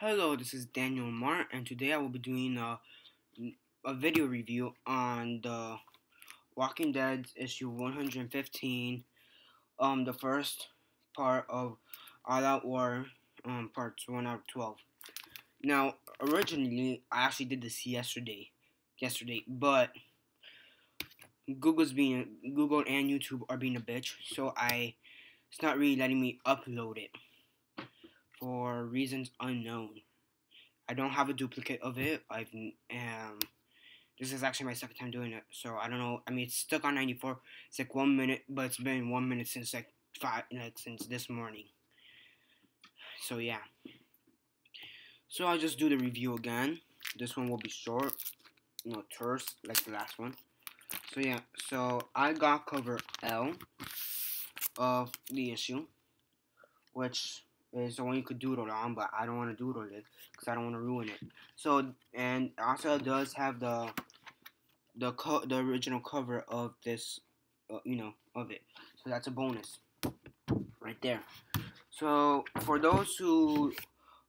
Hello, this is Daniel Marr, and today I will be doing a video review on the Walking Dead issue 115, the first part of All Out War, parts 1 out of 12. Now, originally, I actually did this yesterday, but Google and YouTube are being a bitch, so it's not really letting me upload it for reasons unknown. I don't have a duplicate of it. This is actually my second time doing it, so I don't know. I mean, it's stuck on 94. It's like 1 minute, but it's been 1 minute since since this morning. So yeah. So I'll just do the review again. This one will be short, terse like the last one. So yeah. So I got cover L of the issue, which is the one you could doodle on, but I don't want to doodle it because I don't want to ruin it. So and also it does have the original cover of this, of it. So that's a bonus right there. So for those who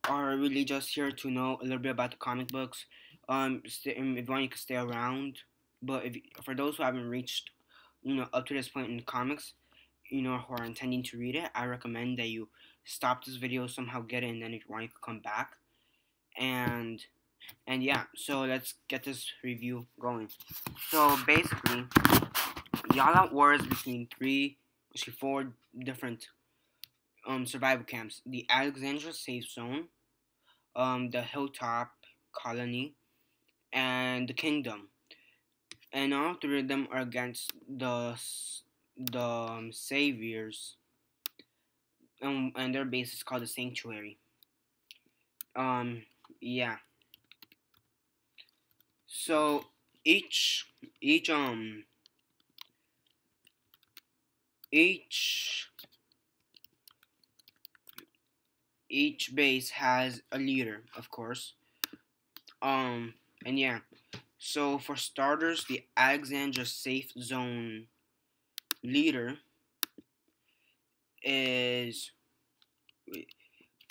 are really just here to know a little bit about the comic books, if you want, you can stay around. But for those who haven't reached, up to this point in the comics, who are intending to read it, I recommend that you stop this video, somehow get it, and then if you want, you can come back. And yeah, so let's get this review going. So basically, All Out War is between four different survival camps: the Alexandria Safe Zone, the Hilltop Colony, and the Kingdom. And all three of them are against the Saviors, and their base is called the Sanctuary. Yeah. So each each um each each base has a leader, of course. And yeah. So for starters, the Alexandria Safe Zone leader is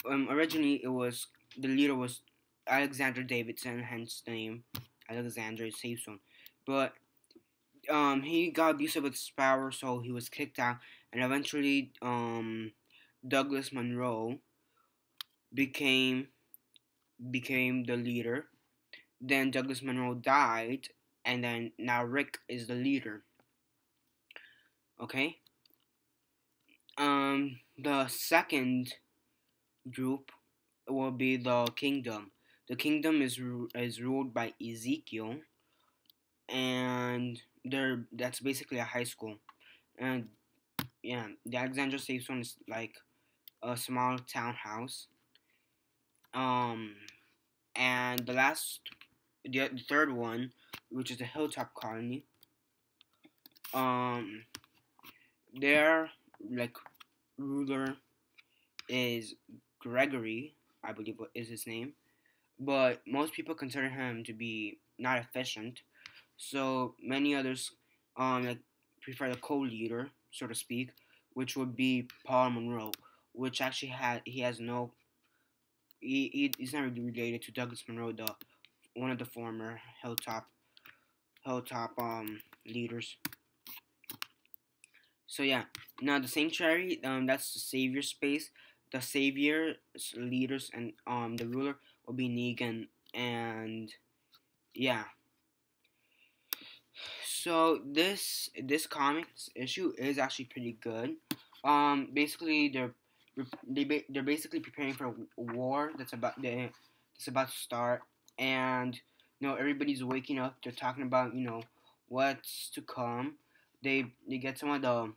originally the leader was Alexander Davidson, hence the name Alexandria Safe Zone. But he got abusive with his power, so he was kicked out, and eventually Douglas Monroe became the leader. Then Douglas Monroe died, and then now Rick is the leader. Okay. The second group will be the Kingdom. The Kingdom is ruled by Ezekiel, and that's basically a high school. And yeah, the Alexandria Safe Zone is like a small townhouse. And the third one, which is the Hilltop Colony. Their like ruler is Gregory, I believe is his name, but most people consider him to be not efficient. So many others prefer the co-leader, so to speak, which would be Paul Monroe, which actually he's not really related to Douglas Monroe, the one of the former Hilltop leaders. So yeah, now the Sanctuary, that's the Savior space. The Savior's leaders and the ruler will be Negan, and yeah. So this comics issue is actually pretty good. Basically they're basically preparing for a war that's about to start, and everybody's waking up. They're talking about what's to come. They get some of the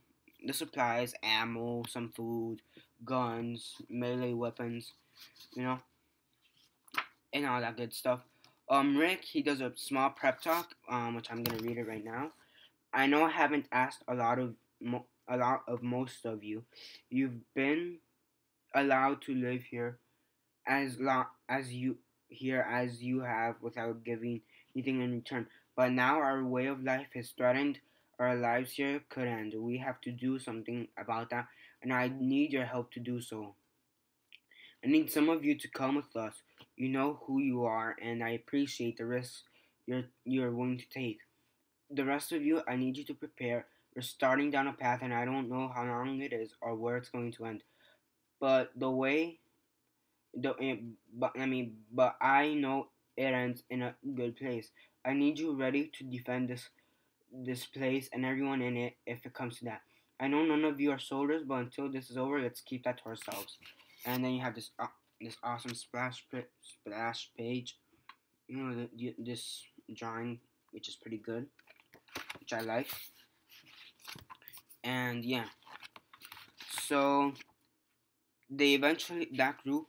supplies, ammo, some food, guns, melee weapons, you know, and all that good stuff. Rick, he does a small prep talk, which I'm gonna read it right now. I know I haven't asked a lot of most of you. You've been allowed to live here as long as you have without giving anything in return. But now our way of life is threatened. Our lives here could end. We have to do something about that, and I need your help to do so. I need some of you to come with us. You know who you are, and I appreciate the risks you're willing to take. The rest of you, I need you to prepare. We're starting down a path, and I don't know how long it is or where it's going to end. But the way, the but I mean, but I know it ends in a good place. I need you ready to defend this place and everyone in it if it comes to that. I know none of you are soldiers, but until this is over, let's keep that to ourselves. And then you have this awesome splash page. You know this drawing, which is pretty good, which I like. And yeah, so that group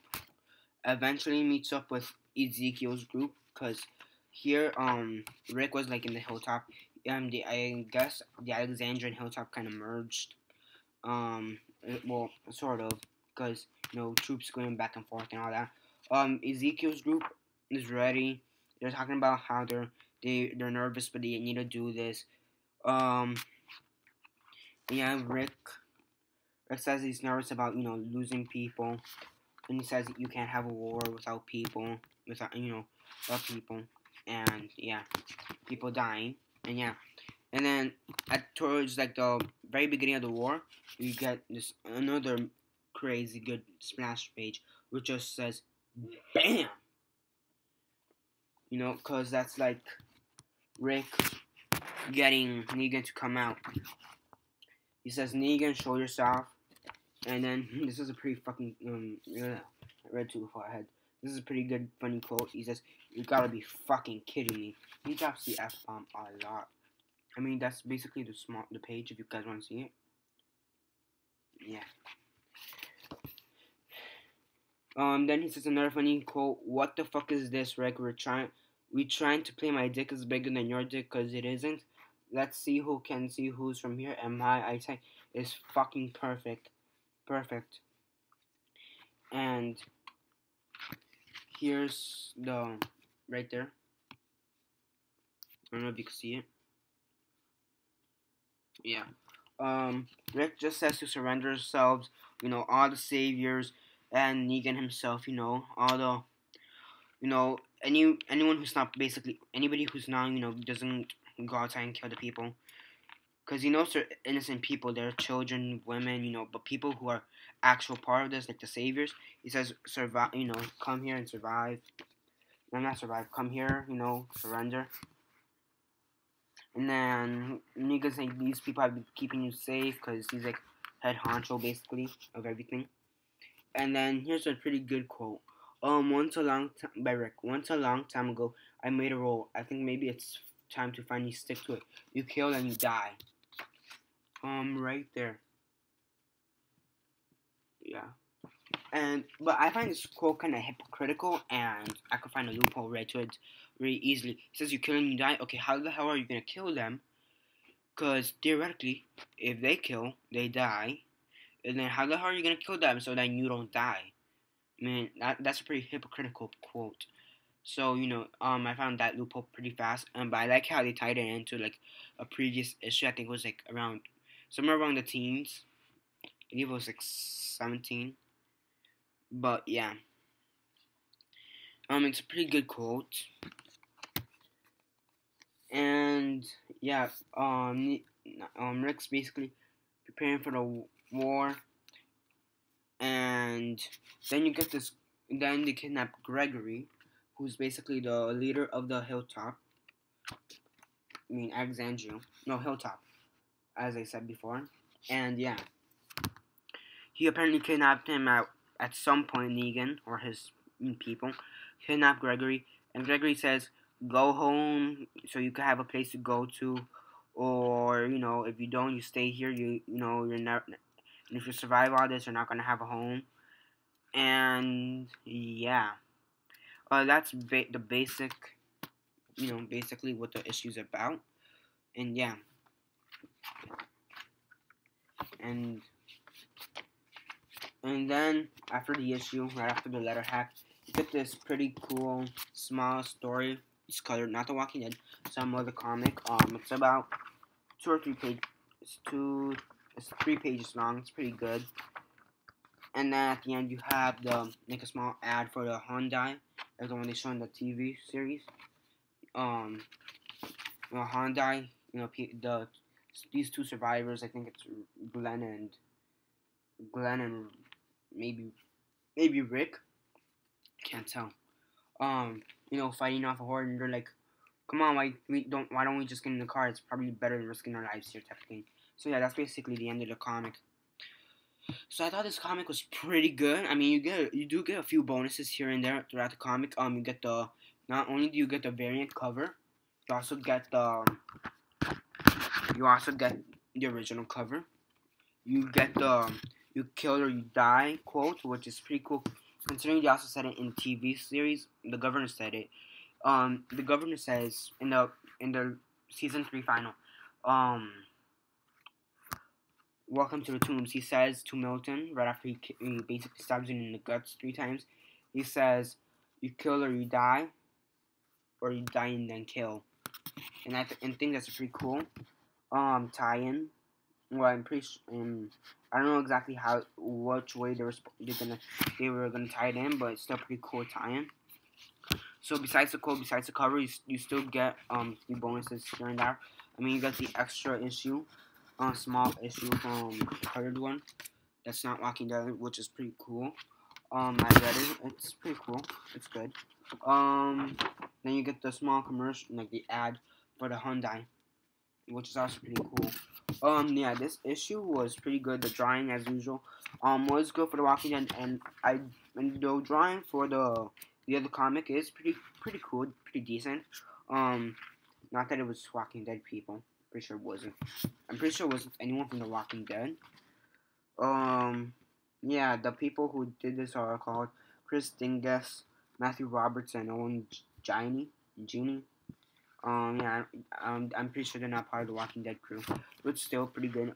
eventually meets up with Ezekiel's group because here Rick was like in the hilltop. I guess the Alexandrian hilltop kind of merged. Well, sort of, because troops going back and forth and all that. Ezekiel's group is ready. They're talking about how they're nervous, but they need to do this. Um, yeah, Rick says he's nervous about losing people, and he says you can't have a war without people, without people, and yeah, people dying, and yeah. And then towards like the very beginning of the war, you get this another crazy good splash page which just says "Bam," because that's like Rick getting Negan to come out. He says, "Negan, show yourself," and then this is a pretty fucking I read too far ahead. This is a pretty good funny quote. He says, "You gotta be fucking kidding me." He drops the F bomb a lot. I mean, that's basically the page if you guys want to see it. Yeah. Then he says another funny quote. "What the fuck is this, Rick? We trying to play my dick is bigger than your dick, cause it isn't. Let's see who can see who's from here, and my eyesight is fucking perfect." And here's the right there. I don't know if you can see it. Yeah. Rick just says to surrender ourselves. All the saviors and Negan himself. All the anyone who's not basically anybody who's not doesn't go outside and kill the people, because they're innocent people, they're children, women, but people who are actual part of this, like the saviors. He says survive, come here and survive. No, not survive, come here, surrender. And then Negan's like, these people have been keeping you safe because he's like head honcho basically of everything. And then here's a pretty good quote. Once a long time by Rick. Once a long time ago, I made a rule. I think maybe it's time to finally stick to it. You kill and you die. Right there. Yeah. But I find this quote kind of hypocritical, and I could find a loophole right to it very easily. It says you kill and you die. Okay, how the hell are you gonna kill them? Because theoretically, if they kill, they die. And then how the hell are you gonna kill them so that you don't die? I mean, that's a pretty hypocritical quote. So I found that loophole pretty fast, but I like how they tied it into like a previous issue. I think it was like somewhere around the teens. I believe it was like 17. But yeah, it's a pretty good quote, and yeah, Rick's basically preparing for the war, and then you get this. Then they kidnap Gregory, who's basically the leader of the Hilltop. I mean, Alexandria. No, Hilltop, as I said before. And yeah, he apparently kidnapped him at some point, Negan, or his people, kidnapped Gregory. And Gregory says, go home so you can have a place to go to. Or, if you don't, you stay here, you're not, and if you survive all this, you're not going to have a home. And yeah. That's the basic, basically what the issue's about. And yeah. And then after the issue, right after the letter hack, you get this pretty cool small story. It's colored, not The Walking Dead, some other comic. It's about 2 or 3 pages. It's 3 pages long. It's pretty good. And then at the end you have the like a small ad for the Hyundai, like the one they show in the TV series. Hyundai, these two survivors. I think it's Glenn and maybe Rick. Can't tell. Fighting off a horde, and they're like, "Come on, why don't we just get in the car? It's probably better than risking our lives here," type of thing. So yeah, that's basically the end of the comic. So I thought this comic was pretty good. I mean, you do get a few bonuses here and there throughout the comic. You get not only do you get the variant cover, you also get the original cover. You get the "you kill or you die" quote, which is pretty cool. Considering they also said it in the TV series, the governor said it. The governor says in the season 3 final, "Welcome to the tombs." He says to Milton right after he basically stabs him in the guts 3 times. He says, "You kill or you die, or you die and then kill." And I think that's a pretty cool tie-in. Well, I'm pretty I don't know exactly which way they were gonna tie it in, but it's still a pretty cool tie-in. So besides the quote, besides the cover, you still get few bonuses here and there. I mean, you got the extra issue, small issue from the colored one. That's not Walking Dead, which is pretty cool. I read it. It's pretty cool. It's good. Then you get the small commercial, like the ad for the Hyundai, which is also pretty cool. Yeah, this issue was pretty good. The drawing, as usual, was good for the Walking Dead, and the drawing for the other comic is pretty cool, pretty decent. Not that it was Walking Dead people. Pretty sure it wasn't. I'm pretty sure it wasn't anyone from the Walking Dead. Yeah, the people who did this are called Chris Dingus, Matthew Roberts, and Owen Genie. Yeah, I'm pretty sure they're not part of the Walking Dead crew, but still pretty good.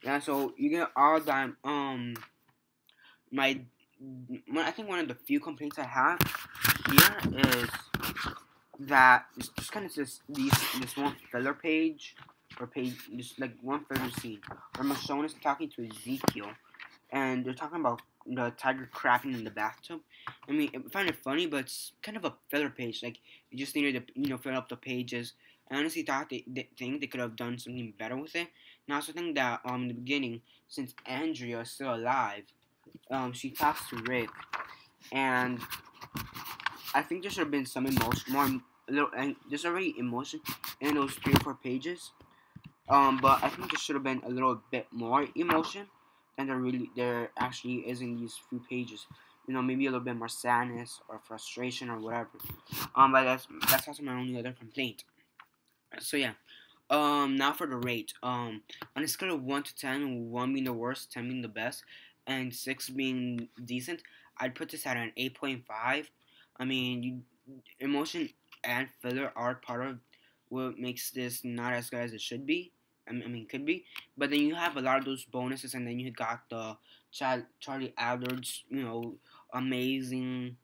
Yeah, so you get all that. I think one of the few complaints I have here is that it's just kind of this one filler page or page, just like one filler scene where Michonne is talking to Ezekiel, and they're talking about the tiger crapping in the bathtub. I mean, I find it funny, but it's kind of a filler page. Like, you just needed to, fill up the pages. I honestly thought they could have done something better with it. And I also think that in the beginning, since Andrea is still alive, she talks to Rick, and I think there should have been some emotion, there's already emotion in those 3 or 4 pages. But I think there should have been a little bit more emotion than there actually is in these few pages. Maybe a little bit more sadness or frustration or whatever. But that's also my only other complaint. So yeah. Now for the rate. On a scale of 1 to 10, 1 being the worst, 10 being the best, and 6 being decent, I'd put this at an 8.5. I mean, emotion and filler are part of what makes this not as good as it should be. I mean, could be. But then you have a lot of those bonuses, and then you got the Charlie Adler's, amazing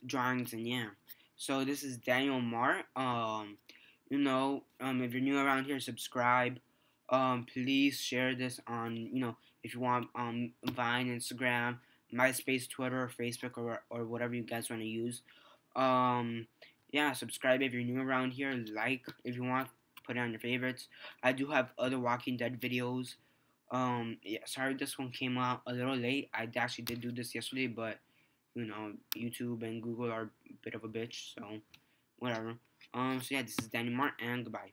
drawings, and yeah. So this is Daniel Mart. If you're new around here, subscribe. Please share this on, if you want, Vine, Instagram, MySpace, Twitter, Facebook, or whatever you guys want to use. Yeah, subscribe if you're new around here. Like if you want, put it on your favorites. I do have other Walking Dead videos. Yeah, sorry this one came out a little late. I actually did do this yesterday, but YouTube and Google are a bit of a bitch, so whatever. So yeah, this is Danny Mart, and goodbye.